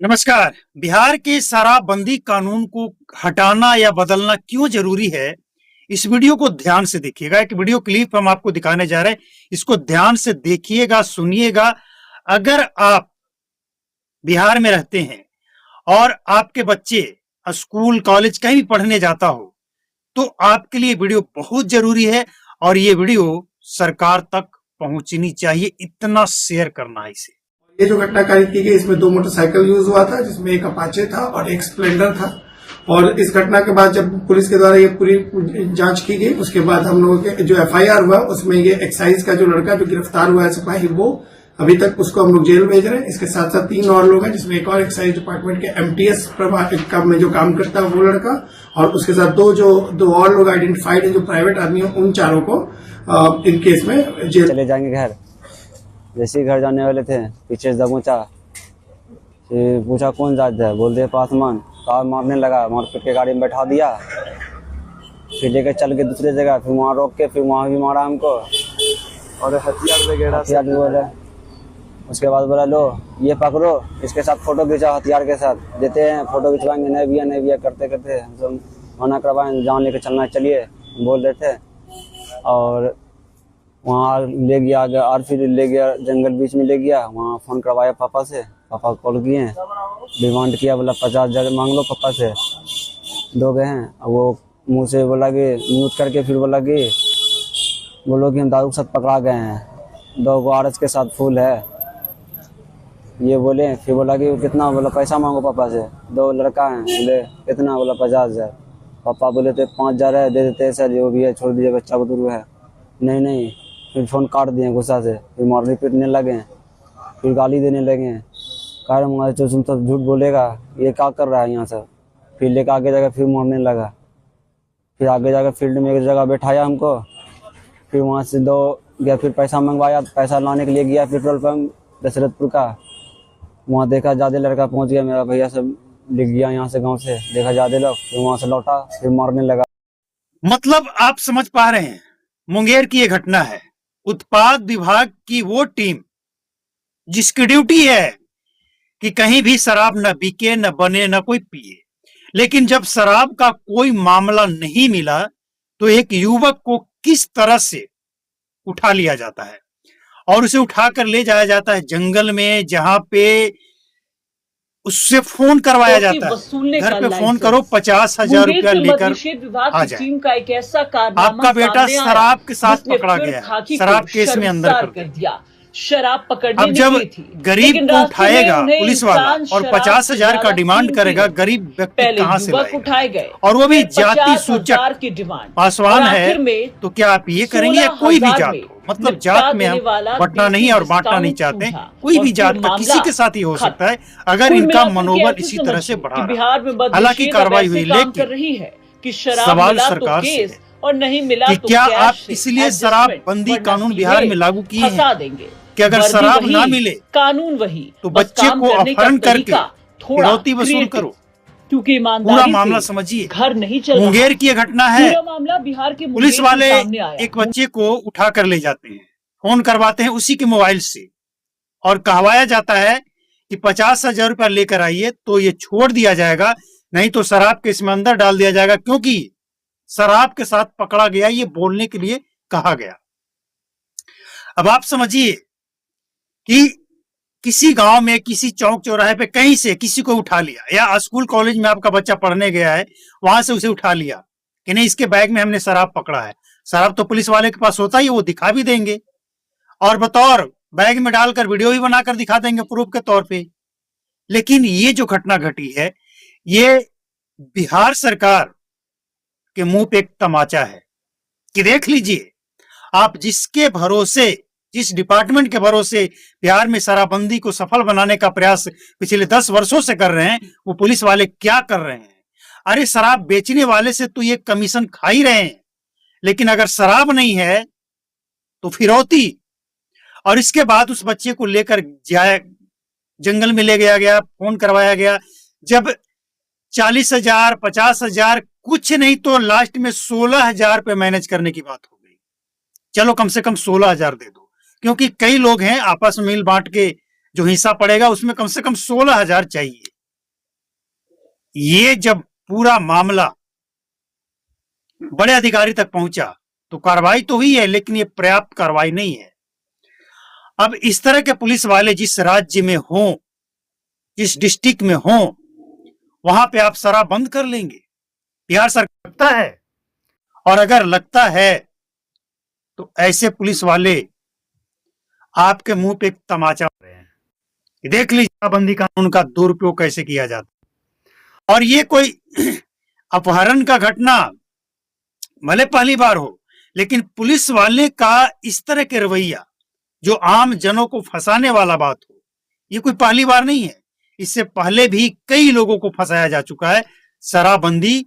नमस्कार। बिहार के शराबबंदी कानून को हटाना या बदलना क्यों जरूरी है, इस वीडियो को ध्यान से देखिएगा। एक वीडियो क्लिप हम आपको दिखाने जा रहे हैं, इसको ध्यान से देखिएगा, सुनिएगा। अगर आप बिहार में रहते हैं और आपके बच्चे स्कूल कॉलेज कहीं भी पढ़ने जाता हो, तो आपके लिए वीडियो बहुत जरूरी है और ये वीडियो सरकार तक पहुंचनी चाहिए। इतना शेयर करना है इसे। ये जो घटना कारित की गई, इसमें दो मोटरसाइकिल यूज हुआ था, जिसमें एक अपाचे था और एक स्प्लेंडर था। और इस घटना के बाद जब पुलिस के द्वारा ये पूरी जांच की गई, उसके बाद हम लोगों के जो एफआईआर हुआ, उसमें ये एक्साइज का जो लड़का जो गिरफ्तार हुआ है सिपाही, वो अभी तक उसको हम लोग जेल भेज रहे हैं। इसके साथ साथ 3 और लोग हैं, जिसमें एक और एक्साइज डिपार्टमेंट के एमटीएस में जो काम करता है वो लड़का, और उसके साथ दो और लोग आइडेंटिफाइड है जो प्राइवेट आदमी है। उन चारों को इन केस में जेल चले जाएंगे घर। जैसे ही घर जाने वाले थे, पीछे से दबोचा, फिर पूछा कौन जात है, बोल दिया पासमान। कार मारने लगा, मारपीट के गाड़ी में बैठा दिया, फिर लेकर चल के दूसरी जगह, फिर वहाँ रोक के फिर वहाँ भी मारा हमको और हथियार वगैरह भी बोले। उसके बाद बोला लो ये पकड़ो, इसके साथ फोटो खींचा, हथियार के साथ देते हैं, फोटो खिंचवाएंगे, नहीं भैया करते करते हम मना करवाएं, जान लेके चलना है, चलिए बोल रहे थे। और वहाँ ले गया आगे, और फिर ले गया जंगल बीच में ले गया, वहाँ फोन करवाया पापा से, पापा कॉल किए, डिमांड किया, बोला 50,000 मांग लो पापा से, दो गए हैं। अब वो मुंह से बोला कि म्यूट करके फिर बोला कि बोलो कि हम दारू के साथ पकड़ा गए हैं, 2 आरएस के साथ फूल है, ये बोले। फिर बोला कि कितना, बोला पैसा मांगो पापा से, 2 लड़का हैं, बोले कितना, बोला 50,000। पापा बोले थे 5,000 है, दे देते सर, जो भी है छोड़ दीजिए, बच्चा बुजुर्ग है। नहीं, फिर फोन काट दिए गुस्सा से, फिर मारने पीटने लगे, फिर गाली देने लगे, कह रहे तो तुम सब झूठ बोलेगा, ये क्या कर रहा है यहाँ से। फिर लेकर आगे जाकर फिर मारने लगा, फिर आगे जाकर फील्ड में एक जगह बैठाया हमको, फिर वहाँ से 2 गया, फिर पैसा मंगवाया, पैसा लाने के लिए गया पेट्रोल पंप दशरथपुर का, वहाँ देखा ज़्यादा लड़का पहुँच गया, मेरा भैया सब लिख गया यहाँ से, गाँव से देखा ज़्यादा लोग, फिर वहाँ से लौटा, फिर मारने लगा। मतलब आप समझ पा रहे हैं, मुंगेर की ये घटना है। उत्पाद विभाग की वो टीम जिसकी ड्यूटी है कि कहीं भी शराब न बिके, न बने, न कोई पिए, लेकिन जब शराब का कोई मामला नहीं मिला तो एक युवक को किस तरह से उठा लिया जाता है और उसे उठाकर ले जाया जाता है जंगल में, जहां पे उससे फोन करवाया जाता है, घर पे फोन करो, 50,000 रुपया लेकर आ जाए। टीम का एक ऐसा आपका बेटा शराब के साथ पकड़ा गया, शराब केस में अंदर कर दिया। शराब पकड़ने अब जब गरीब को उठाएगा पुलिस वाला और 50,000 का डिमांड करेगा, गरीब व्यक्ति कहाँ से लाएगा? और वो भी जाति सूचक की डिमांड पासवान है, तो क्या आप ये करेंगे या कोई भी जात हो? मतलब जात में हम बंटना नहीं और बांटना नहीं चाहते, कोई भी जात का किसी के साथ ही हो सकता है, अगर इनका मनोबल इसी तरह से बढ़ा रहा। हालांकि कार्रवाई हुई, लेकिन सवाल सरकार से है और नहीं मिला कि तो क्या आप इसलिए शराबबंदी कानून बिहार में लागू किए हैं कि अगर शराब ना मिले कानून वही तो बच्चे को अपहरण करके फिरौती वसूल करो? क्योंकि पूरा मामला समझिए। घर नहीं चल, मुंगेर की घटना है। मामला बिहार के पुलिस वाले एक बच्चे को उठा कर ले जाते हैं, फोन करवाते हैं उसी के मोबाइल से और कहवाया जाता है कि 50,000 रुपया लेकर आइए तो ये छोड़ दिया जाएगा, नहीं तो शराब के इसमें अंदर डाल दिया जाएगा, क्योंकि शराब के साथ पकड़ा गया, ये बोलने के लिए कहा गया। अब आप समझिए कि किसी गांव में, किसी चौक चौराहे पे कहीं से किसी को उठा लिया, या स्कूल कॉलेज में आपका बच्चा पढ़ने गया है, वहां से उसे उठा लिया कि नहीं इसके बैग में हमने शराब पकड़ा है। शराब तो पुलिस वाले के पास होता ही, वो दिखा भी देंगे और बतौर बैग में डालकर वीडियो भी बनाकर दिखा देंगे प्रूफ के तौर पे। लेकिन ये जो घटना घटी है, ये बिहार सरकार के मुंह पे एक तमाचा है कि देख लीजिए, आप जिसके भरोसे, जिस डिपार्टमेंट के भरोसे बिहार में शराबबंदी को सफल बनाने का प्रयास पिछले 10 वर्षों से कर रहे हैं, वो पुलिस वाले क्या कर रहे हैं। अरे शराब बेचने वाले से तो ये कमीशन खा ही रहे हैं, लेकिन अगर शराब नहीं है तो फिरौती। और इसके बाद उस बच्चे को लेकर जाया, जंगल में ले गया, फोन करवाया गया। जब 40,000, 50,000, कुछ नहीं तो लास्ट में 16,000 पे मैनेज करने की बात हो गई। चलो कम से कम 16,000 दे दो, क्योंकि कई लोग हैं, आपस में मिल बांट के जो हिस्सा पड़ेगा उसमें कम से कम 16,000 चाहिए। ये जब पूरा मामला बड़े अधिकारी तक पहुंचा तो कार्रवाई तो हुई है, लेकिन ये पर्याप्त कार्रवाई नहीं है। अब इस तरह के पुलिस वाले जिस राज्य में हों, जिस डिस्ट्रिक्ट में हों, वहां पे आप शराब बंद कर लेंगे? बिहार सरकार लगता है, और अगर लगता है तो ऐसे पुलिस वाले आपके मुंह पे एक तमाचा मार रहे हैं। देख लीजिए शराबबंदी कानून का दुरुपयोग कैसे किया जाता। और ये कोई अपहरण का घटना भले पहली बार हो, लेकिन पुलिस वाले का इस तरह के रवैया जो आम जनों को फंसाने वाला बात हो, ये कोई पहली बार नहीं है। इससे पहले भी कई लोगों को फंसाया जा चुका है शराबबंदी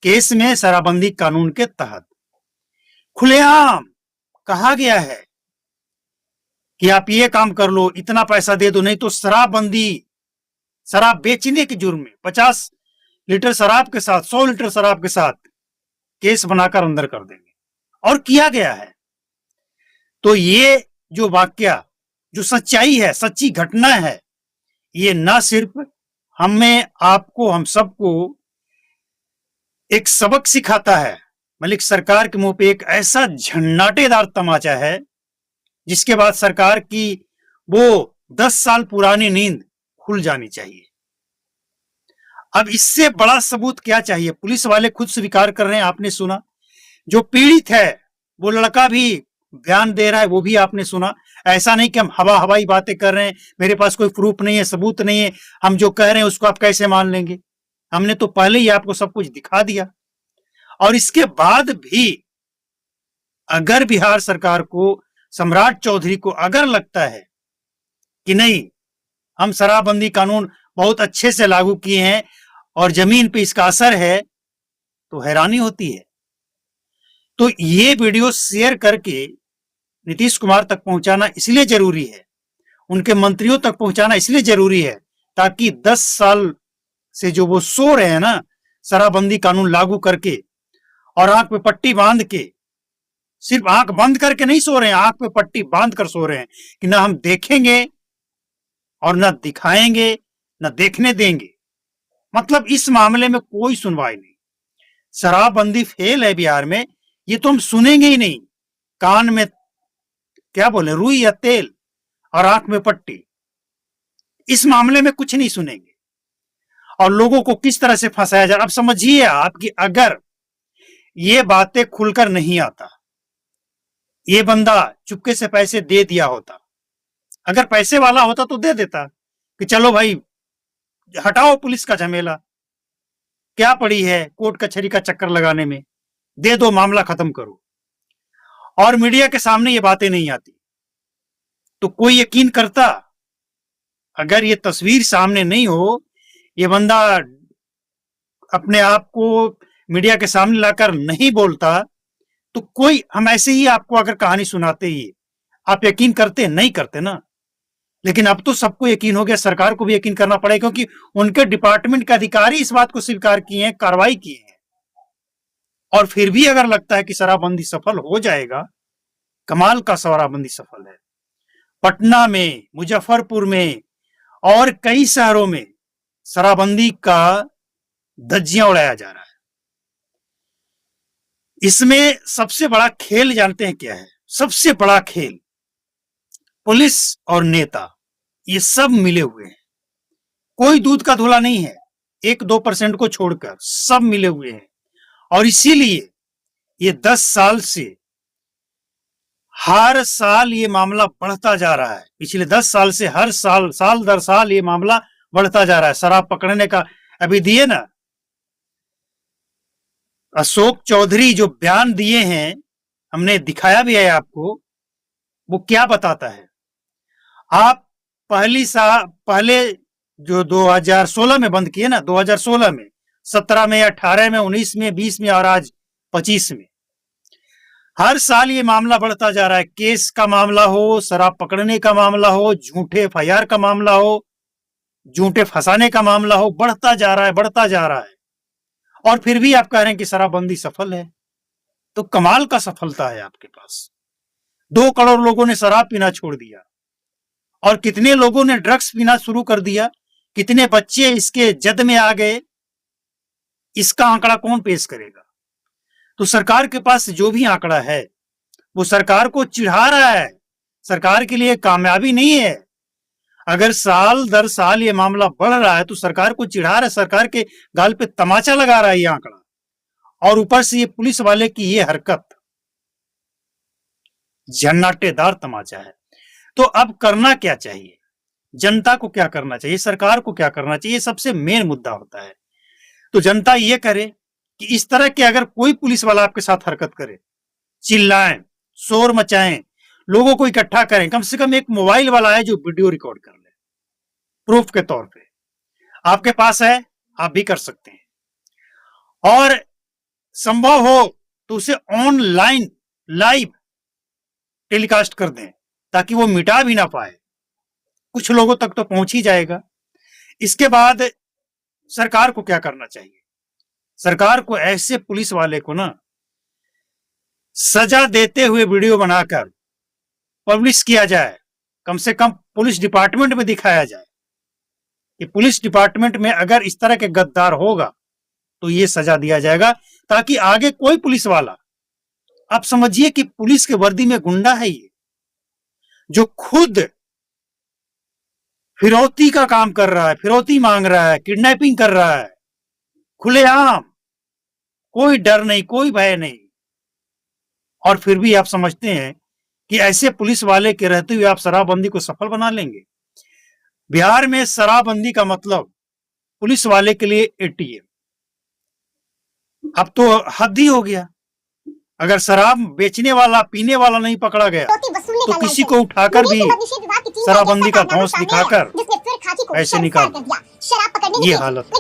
केस में, शराबबंदी कानून के तहत। खुलेआम कहा गया है कि आप ये काम कर लो, इतना पैसा दे दो, नहीं तो शराबबंदी, शराब बेचने के जुर्म में 50 लीटर शराब के साथ, 100 लीटर शराब के साथ केस बनाकर अंदर कर देंगे, और किया गया है। तो ये जो वाकया, जो सच्चाई है, सच्ची घटना है, ये ना सिर्फ हमें, आपको, हम सबको एक सबक सिखाता है, मलिक सरकार के मुंह पे एक ऐसा झन्नाटेदार तमाचा है जिसके बाद सरकार की वो 10 साल पुरानी नींद खुल जानी चाहिए। अब इससे बड़ा सबूत क्या चाहिए? पुलिस वाले खुद स्वीकार कर रहे हैं, आपने सुना। जो पीड़ित है वो लड़का भी बयान दे रहा है, वो भी आपने सुना। ऐसा नहीं कि हम हवाई बातें कर रहे हैं, मेरे पास कोई प्रूफ नहीं है, सबूत नहीं है, हम जो कह रहे हैं उसको आप कैसे मान लेंगे। हमने तो पहले ही आपको सब कुछ दिखा दिया। और इसके बाद भी अगर बिहार सरकार को, सम्राट चौधरी को अगर लगता है कि नहीं, हम शराबबंदी कानून बहुत अच्छे से लागू किए हैं और जमीन पे इसका असर है, तो हैरानी होती है। तो ये वीडियो शेयर करके नीतीश कुमार तक पहुंचाना इसलिए जरूरी है, उनके मंत्रियों तक पहुंचाना इसलिए जरूरी है, ताकि 10 साल से जो वो सो रहे हैं ना शराबबंदी कानून लागू करके, और आंख पे पट्टी बांध के, सिर्फ आंख बंद करके नहीं सो रहे हैं, आंख पे पट्टी बांध कर सो रहे हैं कि ना हम देखेंगे और ना दिखाएंगे, ना देखने देंगे। मतलब इस मामले में कोई सुनवाई नहीं। शराबबंदी फेल है बिहार में, ये तो हम सुनेंगे ही नहीं। कान में क्या बोले, रुई या तेल, और आंख में पट्टी, इस मामले में कुछ नहीं सुनेंगे। और लोगों को किस तरह से फंसाया जाए, अब समझिए आप कि अगर ये बातें खुलकर नहीं आता, ये बंदा चुपके से पैसे दे दिया होता, अगर पैसे वाला होता तो दे देता कि चलो भाई हटाओ पुलिस का झमेला, क्या पड़ी है कोर्ट कचहरी का चक्कर लगाने में, दे दो, मामला खत्म करो। और मीडिया के सामने ये बातें नहीं आती तो कोई यकीन करता? अगर ये तस्वीर सामने नहीं हो, ये बंदा अपने आप को मीडिया के सामने लाकर नहीं बोलता, तो कोई, हम ऐसे ही आपको अगर कहानी सुनाते ही आप यकीन करते? नहीं करते ना। लेकिन अब तो सबको यकीन हो गया, सरकार को भी यकीन करना पड़ेगा, क्योंकि उनके डिपार्टमेंट के अधिकारी इस बात को स्वीकार किए हैं, कार्रवाई की है। और फिर भी अगर लगता है कि शराबबंदी सफल हो जाएगा, कमाल का शराबबंदी सफल है। पटना में, मुजफ्फरपुर में और कई शहरों में शराबबंदी का धज्जियां उड़ाया जा रहा है। इसमें सबसे बड़ा खेल जानते हैं क्या है? सबसे बड़ा खेल पुलिस और नेता, ये सब मिले हुए हैं। कोई दूध का धुला नहीं है, 1-2% को छोड़कर सब मिले हुए हैं। और इसीलिए ये 10 साल से हर साल ये मामला बढ़ता जा रहा है। पिछले 10 साल से हर साल, साल दर साल ये मामला बढ़ता जा रहा है। शराब पकड़ने का अभी दिए ना अशोक चौधरी जो बयान दिए हैं, हमने दिखाया भी है आपको, वो क्या बताता है। आप पहले जो 2016 में बंद किए ना, 2016 में, 17 में, 18 में, 19 में, 20 में और आज 25 में, हर साल ये मामला बढ़ता जा रहा है। केस का मामला हो, शराब पकड़ने का मामला हो, झूठे FIR का मामला हो, झूठे फंसाने का मामला हो, बढ़ता जा रहा है, बढ़ता जा रहा है। और फिर भी आप कह रहे हैं कि शराबबंदी सफल है। तो कमाल का सफलता है आपके पास। 2 करोड़ लोगों ने शराब पीना छोड़ दिया, और कितने लोगों ने ड्रग्स पीना शुरू कर दिया, कितने बच्चे इसके जद में आ गए, इसका आंकड़ा कौन पेश करेगा? तो सरकार के पास जो भी आंकड़ा है वो सरकार को चिढ़ा रहा है, सरकार के लिए कामयाबी नहीं है। अगर साल दर साल ये मामला बढ़ रहा है तो सरकार को चिढ़ा रहा है, सरकार के गाल पे तमाचा लगा रहा है ये आंकड़ा। और ऊपर से ये पुलिस वाले की ये हरकत झन्नाटेदार तमाचा है। तो अब करना क्या चाहिए? जनता को क्या करना चाहिए? सरकार को क्या करना चाहिए? सबसे मेन मुद्दा होता है। तो जनता ये करे कि इस तरह के अगर कोई पुलिस वाला आपके साथ हरकत करे, चिल्लाएं, शोर मचाएं, लोगों को इकट्ठा करें, कम से कम एक मोबाइल वाला है जो वीडियो रिकॉर्ड कर ले प्रूफ के तौर पे। आपके पास है, आप भी कर सकते हैं। और संभव हो तो उसे ऑनलाइन लाइव टेलीकास्ट कर दें ताकि वो मिटा भी ना पाए, कुछ लोगों तक तो पहुंच ही जाएगा। इसके बाद सरकार को क्या करना चाहिए? सरकार को ऐसे पुलिस वाले को ना सजा देते हुए वीडियो बनाकर पब्लिश किया जाए, कम से कम पुलिस डिपार्टमेंट में दिखाया जाए कि पुलिस डिपार्टमेंट में अगर इस तरह के गद्दार होगा तो ये सजा दिया जाएगा, ताकि आगे कोई पुलिस वाला, आप समझिए कि पुलिस के वर्दी में गुंडा है ये, जो खुद फिरौती का काम कर रहा है, फिरौती मांग रहा है, किडनैपिंग कर रहा है खुलेआम, कोई डर नहीं, कोई भय नहीं। और फिर भी आप समझते हैं कि ऐसे पुलिस वाले के रहते हुए आप शराबबंदी को सफल बना लेंगे? बिहार में शराबबंदी का मतलब पुलिस वाले के लिए एटीएम। अब तो हद ही हो गया। अगर शराब बेचने वाला, पीने वाला नहीं पकड़ा गया तो किसी को उठाकर भी शराबबंदी का धौंस दिखाकर ऐसे निकाल, ये हालत है।